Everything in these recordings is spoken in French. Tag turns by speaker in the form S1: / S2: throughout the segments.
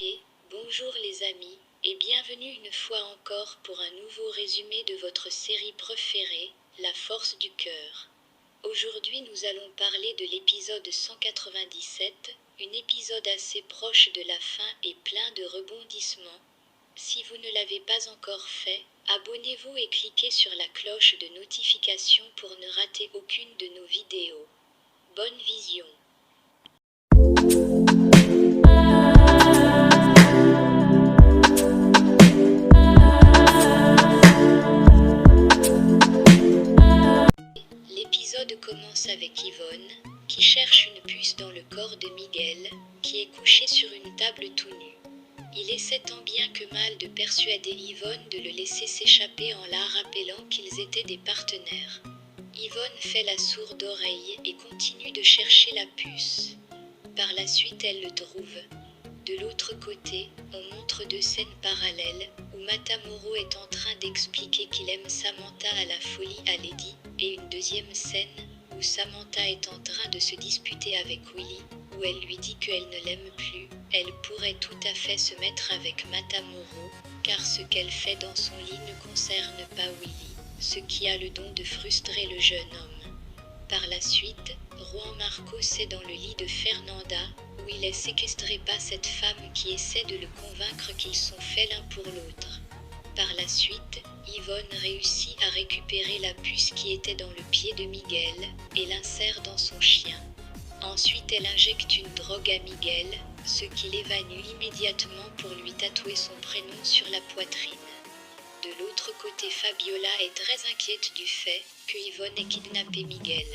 S1: Ok, bonjour les amis, et bienvenue une fois encore pour un nouveau résumé de votre série préférée, La force du cœur. Aujourd'hui nous allons parler de l'épisode 197, un épisode assez proche de la fin et plein de rebondissements. Si vous ne l'avez pas encore fait, abonnez-vous et cliquez sur la cloche de notification pour ne rater aucune de nos vidéos. Bonne vision. L'épisode commence avec Yvonne, qui cherche une puce dans le corps de Miguel, qui est couché sur une table tout nu. Il essaie tant bien que mal de persuader Yvonne de le laisser s'échapper en la rappelant qu'ils étaient des partenaires. Yvonne fait la sourde oreille et continue de chercher la puce. Par la suite, elle le trouve. De l'autre côté, on montre deux scènes parallèles, où Matamoro est en train d'expliquer qu'il aime Samantha à la folie à Lady, et une deuxième scène, où Samantha est en train de se disputer avec Willy, où elle lui dit qu'elle ne l'aime plus. Elle pourrait tout à fait se mettre avec Matamoro, car ce qu'elle fait dans son lit ne concerne pas Willy, ce qui a le don de frustrer le jeune homme. Par la suite, Juan Marcos est dans le lit de Fernanda, où il est séquestré par cette femme qui essaie de le convaincre qu'ils sont faits l'un pour l'autre. Par la suite, Yvonne réussit à récupérer la puce qui était dans le pied de Miguel, et l'insère dans son chien. Ensuite, elle injecte une drogue à Miguel, ce qui l'évanouit immédiatement pour lui tatouer son prénom sur la poitrine. De l'autre côté, Fabiola est très inquiète du fait que Yvonne ait kidnappé Miguel.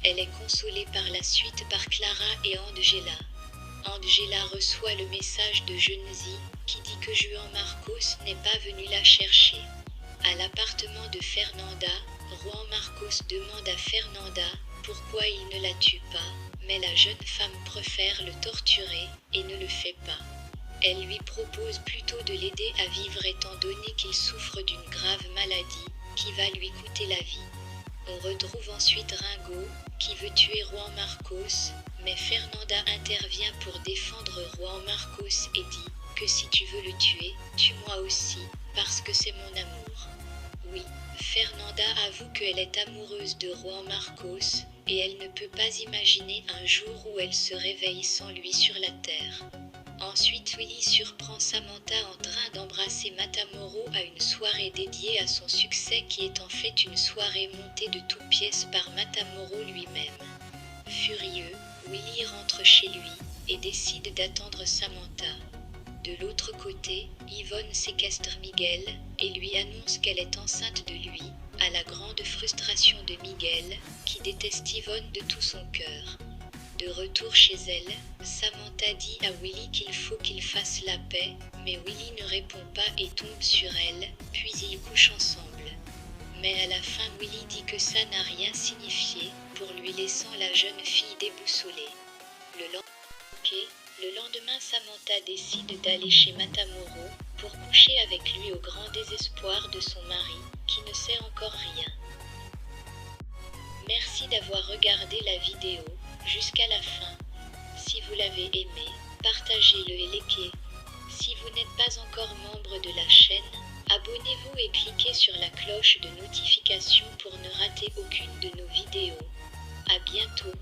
S1: Elle est consolée par la suite par Clara et Angela. Angela reçoit le message de Jeunzy, qui dit que Juan Marcos n'est pas venu la chercher. À l'appartement de Fernanda, Juan Marcos demande à Fernanda pourquoi il ne la tue pas, mais la jeune femme préfère le torturer et ne le fait pas. Elle lui propose plutôt de l'aider à vivre étant donné qu'il souffre d'une grave maladie, qui va lui coûter la vie. On retrouve ensuite Ringo, qui veut tuer Juan Marcos, mais Fernanda intervient pour défendre Juan Marcos et dit que si tu veux le tuer, tue-moi aussi, parce que c'est mon amour. Oui, Fernanda avoue qu'elle est amoureuse de Juan Marcos, et elle ne peut pas imaginer un jour où elle se réveille sans lui sur la terre. Ensuite, Willy surprend Samantha en train d'embrasser Matamoro à une soirée dédiée à son succès qui est en fait une soirée montée de toutes pièces par Matamoro lui-même. Furieux, Willy rentre chez lui et décide d'attendre Samantha. De l'autre côté, Yvonne séquestre Miguel et lui annonce qu'elle est enceinte de lui, à la grande frustration de Miguel, qui déteste Yvonne de tout son cœur. De retour chez elle, Samantha dit à Willy qu'il faut qu'il fasse la paix, mais Willy ne répond pas et tombe sur elle, puis ils couchent ensemble. Mais à la fin, Willy dit que ça n'a rien signifié, pour lui laissant la jeune fille déboussolée. Le lendemain, Samantha décide d'aller chez Matamoro, pour coucher avec lui au grand désespoir de son mari, qui ne sait encore rien. Merci d'avoir regardé la vidéo jusqu'à la fin. Si vous l'avez aimé, partagez-le et likez. Si vous n'êtes pas encore membre de la chaîne, abonnez-vous et cliquez sur la cloche de notification pour ne rater aucune de nos vidéos. À bientôt.